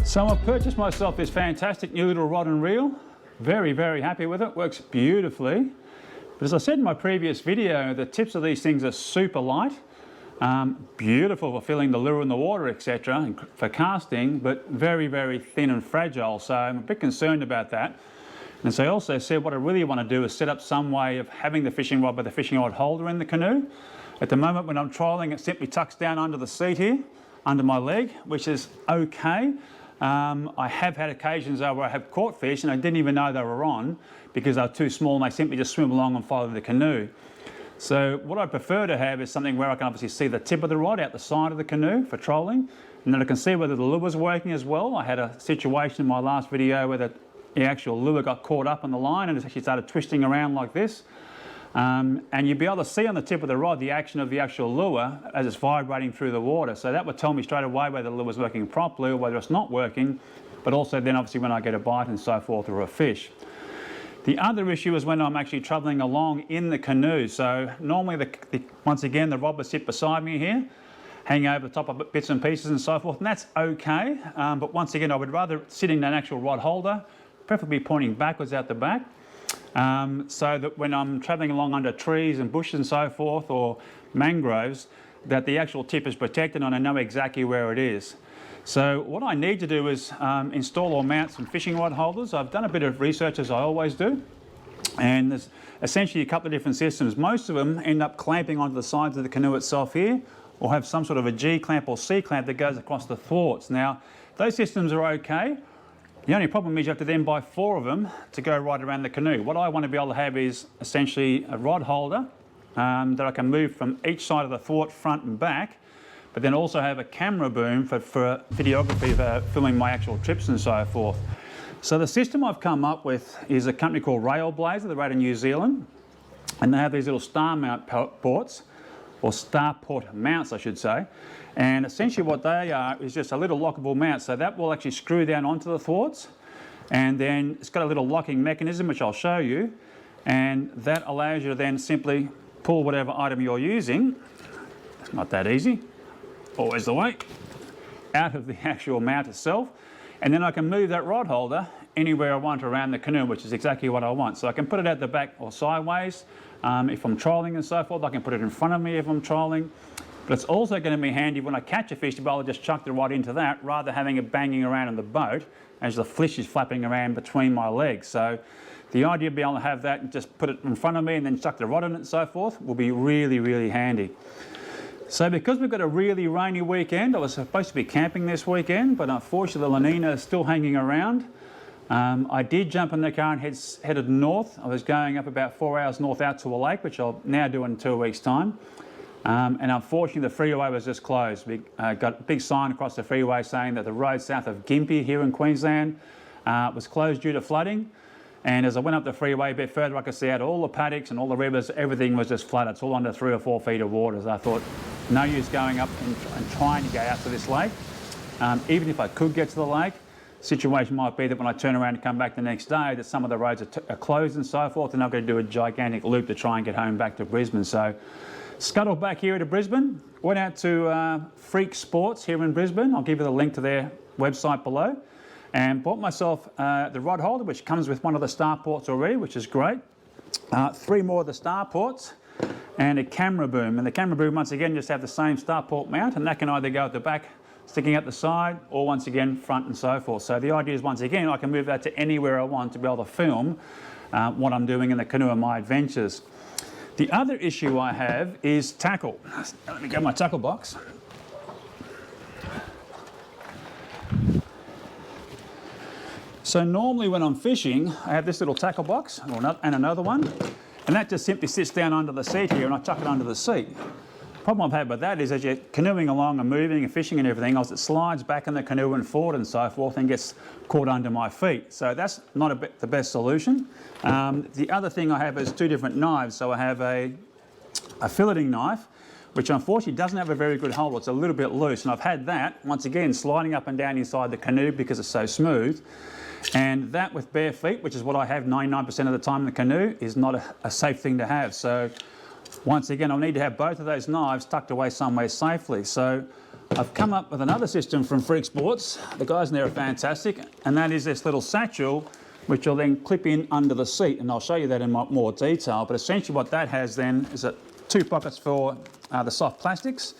So I've purchased myself this fantastic new little rod and reel. Very, very happy with it. Works beautifully. But as I said in my previous video, the tips of these things are super light. Beautiful for filling the lure in the water, etc., and for casting, but very, very thin and fragile. So I'm a bit concerned about that. And so I also said what I really want to do is set up some way of having the fishing rod with the fishing rod holder in the canoe. At the moment when I'm trolling, it simply tucks down under the seat here, under my leg, which is okay. I have had occasions where I have caught fish and I didn't even know they were on because they were too small and they simply just swim along and follow the canoe. So what I prefer to have is something where I can obviously see the tip of the rod out the side of the canoe for trolling, and then I can see whether the lure's working as well. I had a situation in my last video where the actual lure got caught up on the line and it actually started twisting around like this. And you'd be able to see on the tip of the rod the action of the actual lure as it's vibrating through the water. So that would tell me straight away whether the lure was working properly or whether it's not working, but also then obviously when I get a bite and so forth or a fish. The other issue is when I'm actually travelling along in the canoe. So normally, once again, the rod would sit beside me here, hang over the top of bits and pieces and so forth, and that's okay. But once again, I would rather sit in an actual rod holder, preferably pointing backwards out the back. So that when I'm travelling along under trees and bushes and so forth, or mangroves, that the actual tip is protected and I know exactly where it is. So what I need to do is install or mount some fishing rod holders. I've done a bit of research, as I always do, and there's essentially a couple of different systems. Most of them end up clamping onto the sides of the canoe itself here, or have some sort of a G clamp or C clamp that goes across the thwarts. Now, those systems are okay. The only problem is you have to then buy 4 of them to go right around the canoe. What I want to be able to have is essentially a rod holder that I can move from each side of the thwart, front and back, but then also have a camera boom for videography, for filming my actual trips and so forth. So the system I've come up with is a company called Railblaza, they're out of New Zealand, and they have these little star mount ports, or starport mounts I should say, and essentially what they are is just a little lockable mount, so that will actually screw down onto the thwarts, and then it's got a little locking mechanism which I'll show you, and that allows you to then simply pull whatever item you're using, it's not that easy, always the way, out of the actual mount itself, and then I can move that rod holder anywhere I want around the canoe, which is exactly what I want. So I can put it at the back or sideways if I'm trolling and so forth. I can put it in front of me if I'm trolling. But it's also going to be handy when I catch a fish to be able to just chuck the rod into that rather than having it banging around in the boat as the flish is flapping around between my legs. So the idea of being able to have that and just put it in front of me and then chuck the rod in it and so forth will be really, really handy. So because we've got a really rainy weekend, I was supposed to be camping this weekend, but unfortunately the La Nina is still hanging around. I did jump in the car and headed north. I was going up about 4 hours north out to a lake, which I'll now do in 2 weeks' time. And unfortunately the freeway was just closed. We got a big sign across the freeway saying that the road south of Gympie here in Queensland was closed due to flooding. And as I went up the freeway a bit further, I could see out all the paddocks and all the rivers, everything was just flooded. It's all under 3 or 4 feet of water. So I thought, no use going up and trying to get out to this lake. Even if I could get to the lake, the situation might be that when I turn around and come back the next day, that some of the roads are closed and so forth, and I've got to do a gigantic loop to try and get home back to Brisbane. So scuttled back here to Brisbane, went out to Freak Sports here in Brisbane. I'll give you the link to their website below. And bought myself the rod holder, which comes with one of the star ports already, which is great. 3 more of the star ports and a camera boom. And the camera boom, once again, just have the same star port mount, and that can either go at the back, sticking out the side, or once again, front and so forth. So the idea is, once again, I can move that to anywhere I want to be able to film what I'm doing in the canoe and my adventures. The other issue I have is tackle. Let me get my tackle box. So normally when I'm fishing, I have this little tackle box and another one, and that just simply sits down under the seat here and I chuck it under the seat. The problem I've had with that is as you're canoeing along and moving and fishing and everything else, it slides back in the canoe and forward and so forth and gets caught under my feet. So that's not the best solution. The other thing I have is 2 different knives. So I have a filleting knife, which unfortunately doesn't have a very good hold. It's a little bit loose, and I've had that, once again, sliding up and down inside the canoe because it's so smooth. And that with bare feet, which is what I have 99% of the time in the canoe, is not a safe thing to have. So once again, I'll need to have both of those knives tucked away somewhere safely. So I've come up with another system from Freak Sports. The guys in there are fantastic, and that is this little satchel which will then clip in under the seat, and I'll show you that in more detail. But essentially what that has then is two pockets for the soft plastics,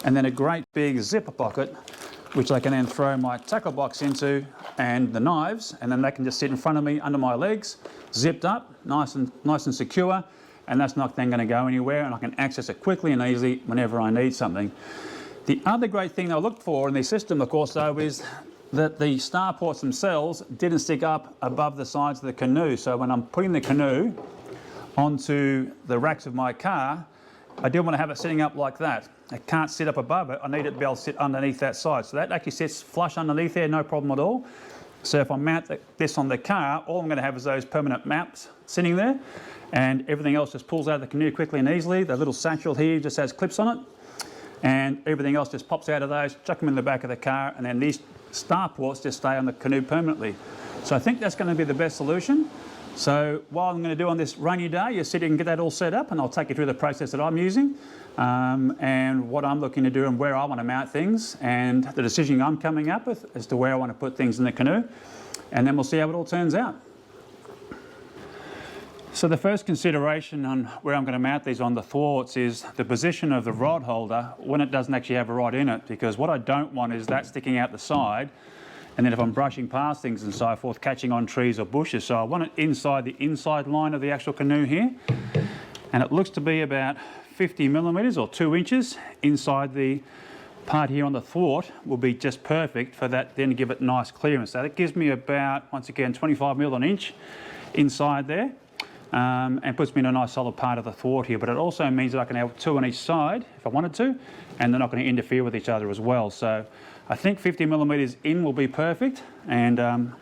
and then a great big zipper pocket which I can then throw my tackle box into and the knives, and then they can just sit in front of me under my legs, zipped up, nice and secure, and that's not then going to go anywhere, and I can access it quickly and easily whenever I need something. The other great thing I looked for in the system, of course, though, is that the star ports themselves didn't stick up above the sides of the Canoe. So when I'm putting the Canoe onto the racks of my car, I didn't want to have it sitting up like that. It can't sit up above it. I need it to be able to sit underneath that side. So that actually sits flush underneath there, no problem at all. So if I mount this on the car, all I'm going to have is those permanent maps sitting there, and everything else just pulls out of the Canoe quickly and easily. The little satchel here just has clips on it, and everything else just pops out of those, chuck them in the back of the car, and then these star ports just stay on the Canoe permanently. So I think that's going to be the best solution. So what I'm going to do on this rainy day is sit here and get that all set up, and I'll take you through the process that I'm using and what I'm looking to do and where I want to mount things, and the decision I'm coming up with as to where I want to put things in the Canoe, and then we'll see how it all turns out. So the first consideration on where I'm going to mount these on the thwarts is the position of the rod holder when it doesn't actually have a rod in it, because what I don't want is that sticking out the side, and then if I'm brushing past things and so forth, catching on trees or bushes. So I want it inside the inside line of the actual Canoe here, and it looks to be about 50 millimeters or 2 inches inside the part here on the thwart will be just perfect for that, then give it nice clearance. So that gives me about, once again, 25 mil an inch inside there, and puts me in a nice solid part of the thwart here. But it also means that I can have 2 on each side if I wanted to, and they're not going to interfere with each other as well. So I think 50 millimeters in will be perfect, and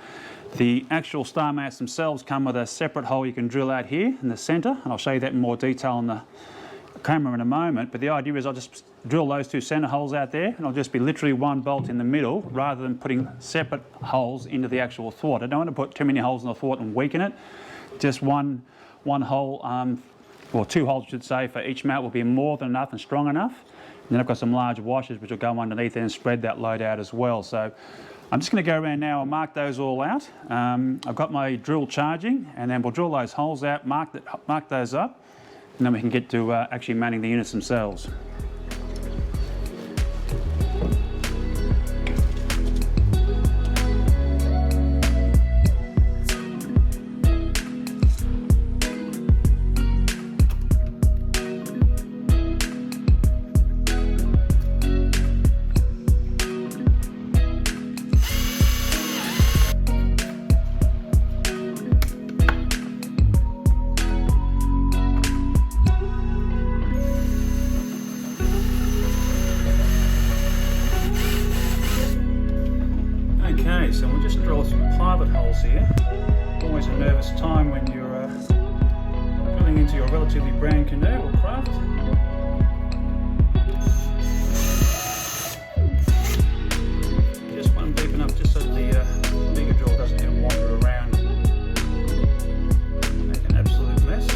the actual star mounts themselves come with a separate hole you can drill out here in the centre, and I'll show you that in more detail on the camera in a moment. But the idea is I'll just drill those two centre holes out there, and it'll just be literally one bolt in the middle rather than putting separate holes into the actual thwart. I don't want to put too many holes in the thwart and weaken it. Just one hole, or 2 holes I should say, for each mount will be more than enough and strong enough. And then I've got some large washers which will go underneath there and spread that load out as well. So I'm just going to go around now and mark those all out. I've got my drill charging, and then we'll drill those holes out, mark those up, and then we can get to actually mounting the units themselves. Okay, so we'll just drill some pivot holes here. Always a nervous time when you're drilling into your relatively brand canoe or craft. Just one deep enough just so the bigger drill doesn't even wander around, make an absolute mess.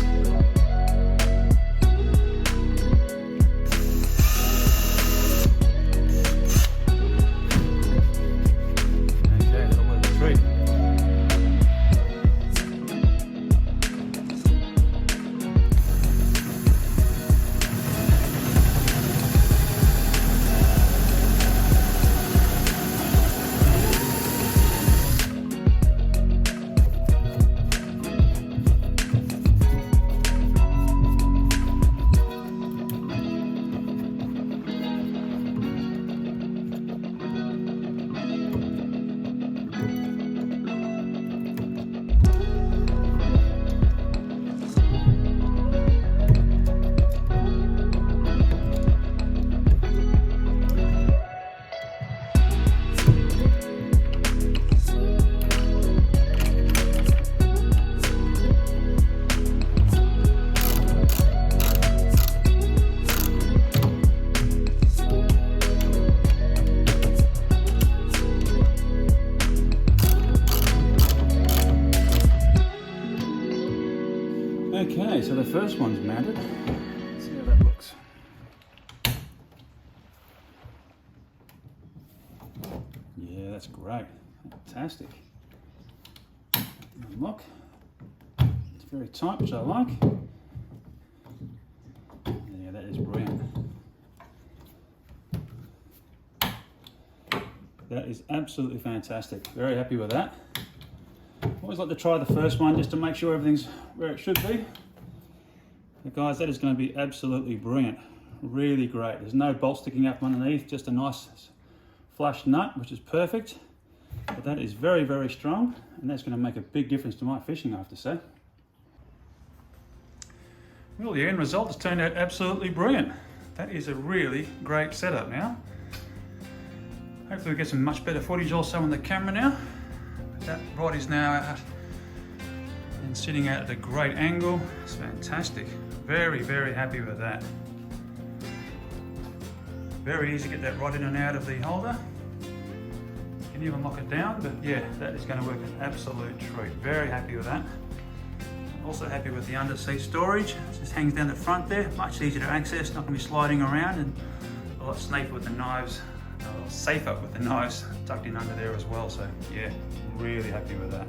Okay, so the first one's mounted. Let's see how that looks. Yeah, that's great. Fantastic. Unlock. It's very tight, which I like. Yeah, that is brilliant. That is absolutely fantastic. Very happy with that. Always like to try the first one just to make sure everything's where it should be. But guys, that is going to be absolutely brilliant. Really great. There's no bolt sticking up underneath, just a nice flush nut, which is perfect. But that is very, very strong, and that's going to make a big difference to my fishing, I have to say. Well, the end result has turned out absolutely brilliant. That is a really great setup now. Hopefully we get some much better footage also on the camera now. That rod is now out and sitting out at a great angle. It's fantastic. Very, very happy with that. Very easy to get that rod in and out of the holder. You can even lock it down, but yeah, that is going to work an absolute treat. Very happy with that. Also happy with the underseat storage. It just hangs down the front there. Much easier to access, not going to be sliding around, and a lot safer with the knives. Safer with the knives tucked in under there as well. So yeah, really happy with that.